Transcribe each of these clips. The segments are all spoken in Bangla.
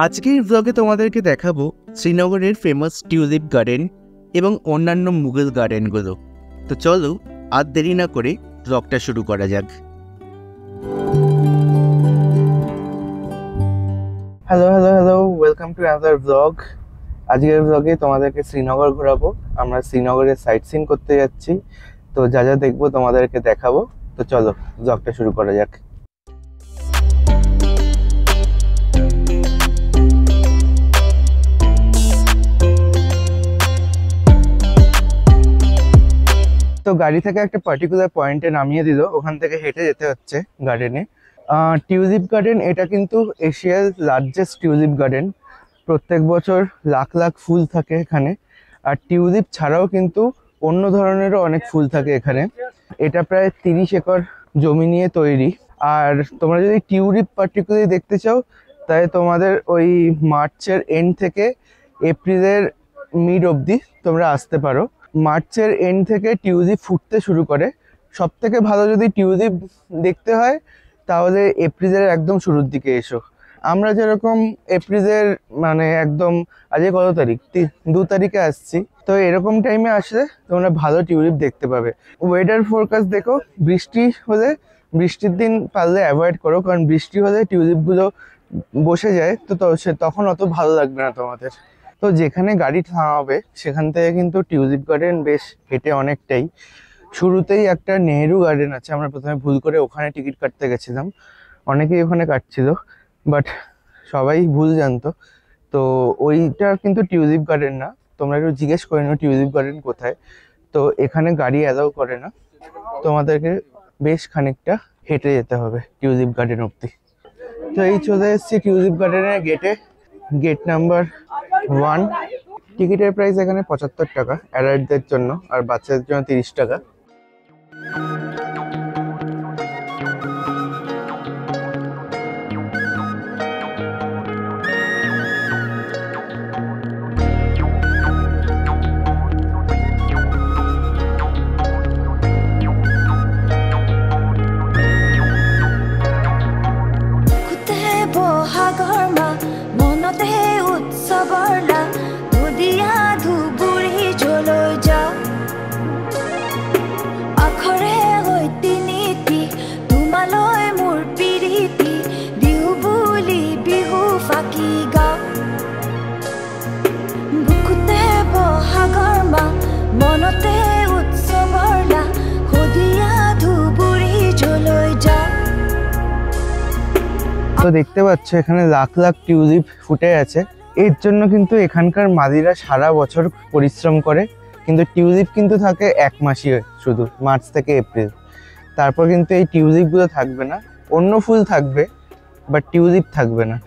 আজকের ব্লগে তোমাদেরকে দেখাবো শ্রীনগরের ফেমাস টিউলিপ গার্ডেন এবং অন্যান্য মুঘল গার্ডেনগুলো। তো চলো আর দেরি না করে ব্লগটা শুরু করা যাক। Hello, welcome to another blog. আজকের ব্লগে তোমাদেরকে শ্রীনগর ঘোরাবো। আমরা শ্রীনগরের সাইট সিন করতে যাচ্ছি, তো যা যা দেখবো তোমাদেরকে দেখাবো। তো চলো ব্লগটা শুরু করা যাক। তো গাড়ি থেকে একটা পার্টিকুলার পয়েন্টে নামিয়ে দিল, ওখান থেকে হেঁটে যেতে হচ্ছে গার্ডেনে। টিউলিপ গার্ডেন এটা কিন্তু এশিয়ার লার্জেস্ট টিউলিপ গার্ডেন। প্রত্যেক বছর লাখ লাখ ফুল থাকে এখানে। আর টিউলিপ ছাড়াও কিন্তু অন্য ধরনেরও অনেক ফুল থাকে এখানে। এটা প্রায় 30 একর জমি নিয়ে তৈরি। আর তোমরা যদি টিউলিপ পার্টিকুলারলি দেখতে চাও, তাই তোমাদের ওই মার্চের এন্ড থেকে এপ্রিলের মিড অবধি তোমরা আসতে পারো। মার্চের এন্ড থেকে টিউলিপ ফুটতে শুরু করে। সব থেকে ভালো যদি টিউলিপ দেখতে হয় তাহলে এপ্রিলের একদম শুরুর দিকে এসো। আমরা যেরকম এপ্রিলের একদম আজকে কত তারিখ, 2 তারিখে আসছি, তো এরকম টাইমে আসলে তোমরা ভালো টিউলিপ দেখতে পাবে। ওয়েদার ফোরকাস্ট দেখো, বৃষ্টি হলে বৃষ্টির দিন পারলে অ্যাভয়েড করো, কারণ বৃষ্টি হলে টিউলিপগুলো বসে যায়, তো তখন অত ভালো লাগবে না তোমাদের। তো যেখানে গাড়ি থামাবে সেখান থেকে কিন্তু টিউলিপ গার্ডেন বেশ হেঁটে অনেকটাই। শুরুতেই একটা নেহেরু গার্ডেন আছে, আমরা প্রথমে ভুল করে ওখানে টিকিট কাটতে গেছিলাম। অনেকেই ওখানে কাটছিল, বাট সবাই ভুল জানতো। তো ওইটা কিন্তু টিউলিপ গার্ডেন না, তোমরা একটু জিজ্ঞেস করে নিও টিউলিপ গার্ডেন কোথায়। তো এখানে গাড়ি অ্যালাউ করে না, তোমাদেরকে বেশ খানিকটা হেঁটে যেতে হবে টিউলিপ গার্ডেন অবধি। তো এই চলে এসেছি টিউলিপ গার্ডেনের গেটে, গেট নাম্বার 1। টিকিটের প্রাইস এখানে 75 টাকা অ্যাডাল্টদের জন্য, আর বাচ্চাদের জন্য 30 টাকা। তো দেখতে পাচ্ছ এখানে লাখ লাখ টিউলিপ ফুটে আছে। এর জন্য কিন্তু এখানকার মালিরা সারা বছর পরিশ্রম করে, কিন্তু টিউলিপ কিন্তু থাকে 1 মাসই, শুধু মার্চ থেকে এপ্রিল। তারপর কিন্তু এই টিউলিপগুলো থাকবে না, অন্য ফুল থাকবে বাট টিউলিপ থাকবে না।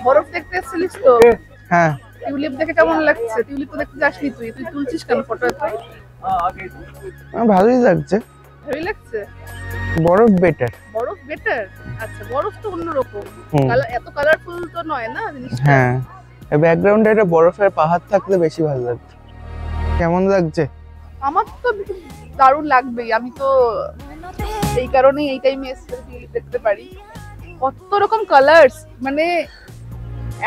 বরফ দেখতে এসেছিস তো? হ্যাঁ। টিউলিপ দেখে কেমন লাগছে? টিউলিপ তো দেখতে যাসনি তুই, তুই তুলছিস কেন ফটো? ভালোই লাগছে। ভালোই লাগছে। বরফ বেটার। বরফ বেটার? আচ্ছা, বরফ তো অন্যরকম, এত কালারফুল তো নয় না জিনিসটা। হ্যাঁ, ব্যাকগ্রাউন্ডে একটা বরফের পাহাড় থাকলে বেশি ভালো লাগতো। কেমন লাগছে? আমার তো দারুণ লাগবেই। আমি তো এই কারণেই এই টাইমে এসে টিউলিপ দেখতে পারি। কত রকম কালার্স,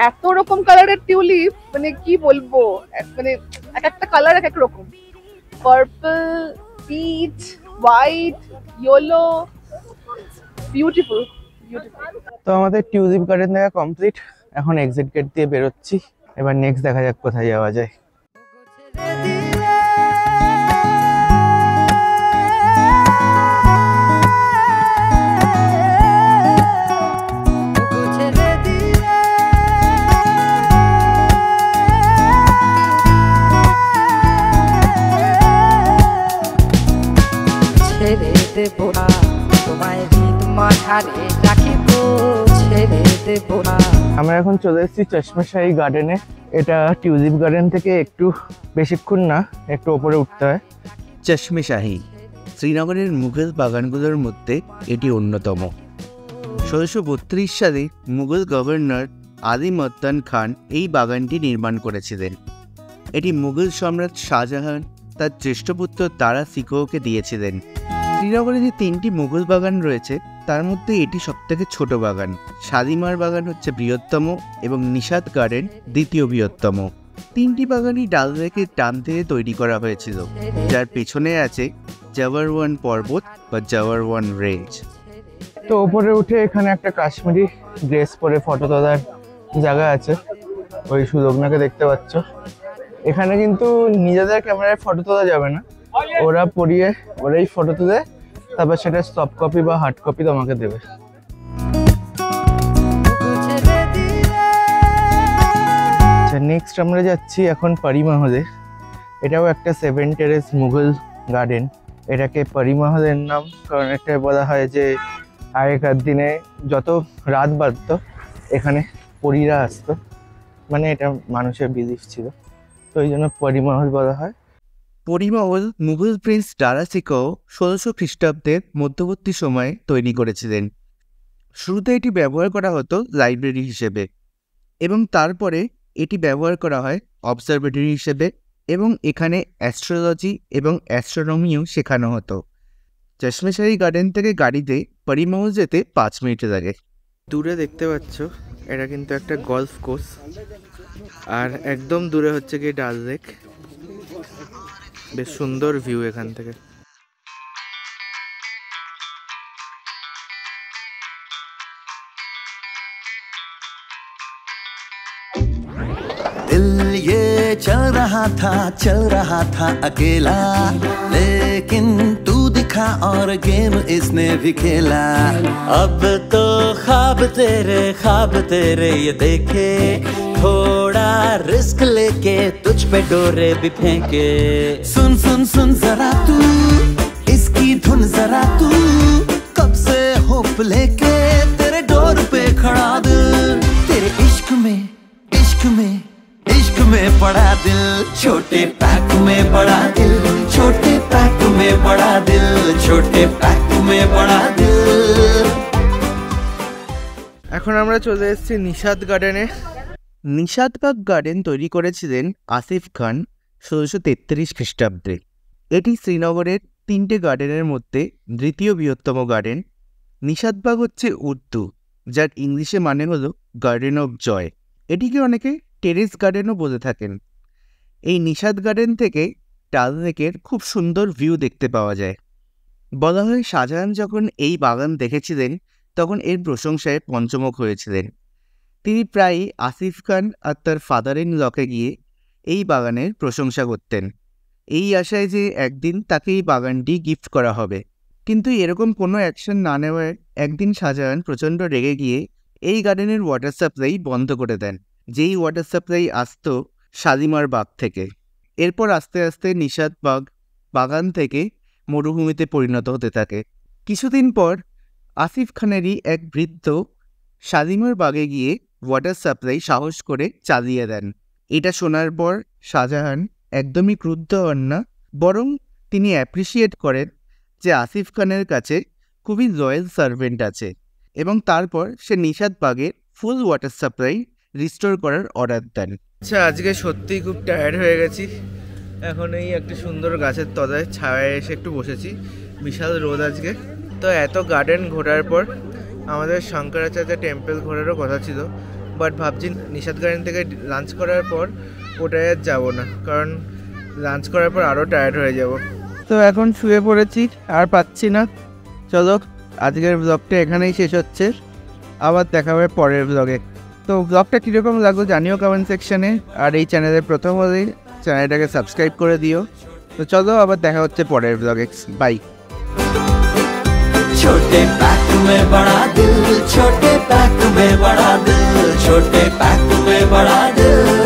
এত রকম কালারের টিউলিপ, কি বলবো, এক একটা কালার এক এক রকম। Purple, peach, white, yellow, beautiful beautiful. তো আমাদের টিউলিপ গার্ডেন দেখা কমপ্লিট। এখন এক্সিট গেট দিয়ে বেরোচ্ছি। এবার নেক্সট দেখা যাক কোথায় যাওয়া যায়। আমরা এখন চলে এসেছি চশমাশাহী গার্ডেনে। এটা টিউলিপ গার্ডেন থেকে একটু বেশিক্ষণ না, একটু ওপরে উঠতে হয়। চশমাশাহী শ্রীনগরের মুঘল বাগানগুলোর মধ্যে এটি অন্যতম। 1632 সালে মুঘল গভর্নর আদিমদ্দান খান এই বাগানটি নির্মাণ করেছিলেন। এটি মুঘল সম্রাট শাহজাহান তার জ্যেষ্ঠ পুত্র দারা শিকোহকে দিয়েছিলেন। শ্রীনগরে যে 3টি মুঘল বাগান রয়েছে তার মধ্যে এটি সবথেকে ছোট বাগান। শালিমার বাগান হচ্ছে বৃহত্তম এবং নিশাত গার্ডেন দ্বিতীয় বৃহত্তম। 3টি বাগানই ডাল লেকের ডান থেকে তৈরি করা হয়েছিল, যার পেছনে আছে জাওয়ারওয়ান পর্বত বা জাওয়ারওয়ান রেঞ্জ। তো ওপরে উঠে এখানে একটা কাশ্মীরি ড্রেস পরে ফটো তোলার জায়গা আছে, ওই সুলগ্নাকে দেখতে পাচ্ছ। এখানে কিন্তু নিজেদের ক্যামেরায় ফটো তোলা যাবে না, ওরাই ফটো তুলে তারপর সেটা সফট কপি বা হার্ড কপি তোমাকে দেবে। নেক্সট আমরা যাচ্ছি এখন পরি মহলে। এটাও একটা 7 টেরেস মুঘল গার্ডেন। এটাকে পরি মহলের নাম কারণ এটা বলা হয় যে আগেকার দিনে যত রাত বাড়তো এখানে পরীরা আসতো, মানে এটা মানুষের বিলিফ ছিল, তো ওই জন্য পরি মহল বলা হয়। পরি মহল মুঘল প্রিন্স দারা শিকোহ 1600 খ্রিস্টাব্দের মধ্যবর্তী সময়ে তৈরি করেছিলেন। শুরুতে এটি ব্যবহার করা হতো লাইব্রেরি হিসেবে এবং তারপরে এটি ব্যবহার করা হয় অবজারভেটরি হিসেবে এবং এখানে অ্যাস্ট্রোলজি এবং অ্যাস্ট্রোনমিও শেখানো হতো। চশমেশাহী গার্ডেন থেকে গাড়িতে পরি মহল যেতে 5 মিনিট লাগে। দূরে দেখতে পাচ্ছ এটা কিন্তু একটা গলফ কোর্স, আর একদম দূরে হচ্ছে গিয়ে ডাল লেক। বেশ সুন্দর ভিউ এখান থেকে। दिल ये चल रहा था अकेला, लेकिन तू दिखा और गेम इसने भी खेला। अब तो ख्वाब तेरे ये देखे, थोड़ा रिस्क लेके तुझ पे डोरे भी फेंके। सुन सुन सुन जरा तू इसकी धुन जरा तू, कब से होप लेके तेरे डोर पे खड़ा दिल, तेरे इश्क में बड़ा दिल, छोटे पैक में बड़ा दिल, छोटे पैक में बड़ा दिल, छोटे पैक में बड़ा दिल। এখন আমরা চলে এসেছি নিশাত গার্ডেনে। নিশাতবাগ গার্ডেন তৈরি করেছিলেন আসিফ খান 1633 খ্রিস্টাব্দে। এটি শ্রীনগরের 3টে গার্ডেনের মধ্যে দ্বিতীয় বৃহত্তম গার্ডেন। নিশাতবাগ হচ্ছে উর্দু, যার ইংলিশে মানে হলো গার্ডেন অফ জয়। এটিকে অনেকে টেরেস গার্ডেনও বলে থাকেন। এই নিশাত গার্ডেন থেকে ডাল লেকের খুব সুন্দর ভিউ দেখতে পাওয়া যায়। বলা হয় শাহজাহান যখন এই বাগান দেখেছিলেন তখন এর প্রশংসায় পঞ্চমুখ হয়েছিলেন। তিনি প্রায়ই আসিফ খান আর তার ফাদার ইন লকে গিয়ে এই বাগানের প্রশংসা করতেন, এই আশায় যে একদিন তাকে এই বাগানটি গিফট করা হবে। কিন্তু এরকম কোনো অ্যাকশন না নেওয়ায় একদিন শাহজাহান প্রচণ্ড রেগে গিয়ে এই গার্ডেনের ওয়াটার সাপ্লাই বন্ধ করে দেন, যেই ওয়াটার সাপ্লাই আসতো শালিমার বাগ থেকে। এরপর আস্তে আস্তে নিশাত বাগান থেকে মরুভূমিতে পরিণত হতে থাকে। কিছুদিন পর আসিফ খানেরই এক বৃদ্ধ শালিমার বাগে গিয়ে ওয়াটার সাপ্লাই সাহস করে চালিয়ে দেন। এটা শোনার পর শাহজাহান একদমই ক্রুদ্ধ হন না, বরং তিনি অ্যাপ্রিসিয়েট করেন যে আসিফ খানের কাছে খুবই লয়াল সার্ভেন্ট আছে এবং তারপর সে নিশাত বাগের ফুল ওয়াটার সাপ্লাই রিস্টোর করার অর্ডার দেন। আচ্ছা, আজকে সত্যিই খুব টায়ার্ড হয়ে গেছি। এখন এই একটা সুন্দর গাছের তলায় ছায়ায় এসে একটু বসেছি। বিশাল রোদ আজকে। তো এত গার্ডেন ঘোরার পর আমাদের শঙ্করাচার্য টেম্পল ঘোরারও কথা ছিল, বাট ভাবছি নিশাত গার্ডেন থেকে লাঞ্চ করার পর ওটাই আর যাবো না, কারণ লাঞ্চ করার পর আরও টায়ার্ড হয়ে যাব। তো এখন শুয়ে পড়েছি, আর পাচ্ছি না। চলো আজকের ব্লগটা এখানেই শেষ হচ্ছে, আবার দেখা হবে পরের ব্লগে। তো ব্লগটা কীরকম লাগলো জানিও কমেন্ট সেকশানে, আর এই চ্যানেলের প্রথম হলেই চ্যানেলটাকে সাবস্ক্রাইব করে দিও। তো চলো আবার দেখা হচ্ছে পরের ব্লগে। বাই। छोटे पैक में बड़ा दिल, छोटे पैक में बड़ा दिल, छोटे पैक में बड़ा दिल।